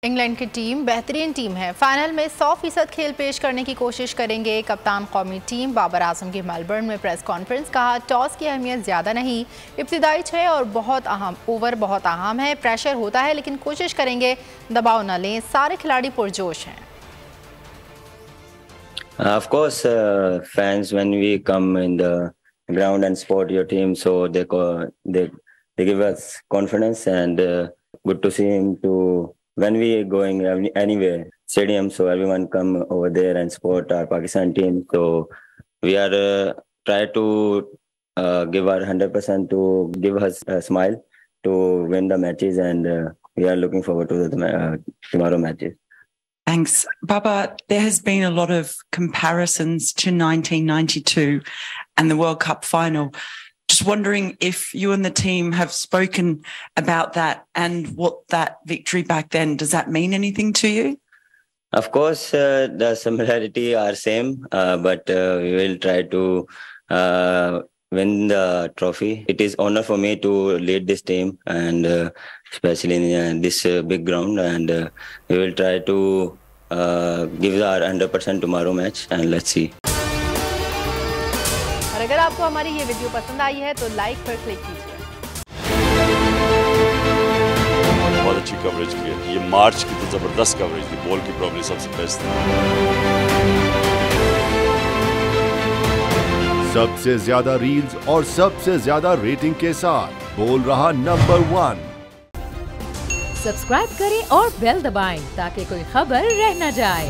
England की team बेहतरीन team है। फाइनल में 100% खेल पेश करने की कोशिश करेंगे। कप्तान कौमी टीम बाबर आजम की मेलबर्न में प्रेस कॉन्फ्रेंस कहा, टॉस की अहमियत ज़्यादा नहीं, इब्तिदाई 6 और बहुत अहम है। प्रेशर होता है लेकिन कोशिश करेंगे दबाव न लें। सारे खिलाड़ी पुरजोश हैं। Of course, fans, when we come in the ground and support your team, so they give us confidence, and good to see him to when we going anywhere stadium. So everyone come over there and support our Pakistan team. So we are try to give our 100% to give us a smile to win the matches, and we are looking forward to the tomorrow matches. Thanks. Baba, there has been a lot of comparisons to 1992 and the World Cup final. Just wondering if you and the team have spoken about that and what that victory back then, does that mean anything to you? Of course, the similarity are same, but we will try to win the trophy. It is honor for me to lead this team, and especially in this big ground, and we will try to give our 100% tomorrow match, and let's see. और अगर आपको हमारी ये video पसंद आई है तो like पर click कीजिए। बहुत अच्छी कवरेज की है, ये मार्च की तो जबरदस्त कवरेज थी, बॉल की प्रॉब्लम सबसे बेस्ट थी। सबसे ज्यादा रील्स और सबसे ज्यादा रेटिंग के साथ बोल रहा नंबर 1। सब्सक्राइब करें और बेल दबाएं ताकि कोई खबर रह न जाए।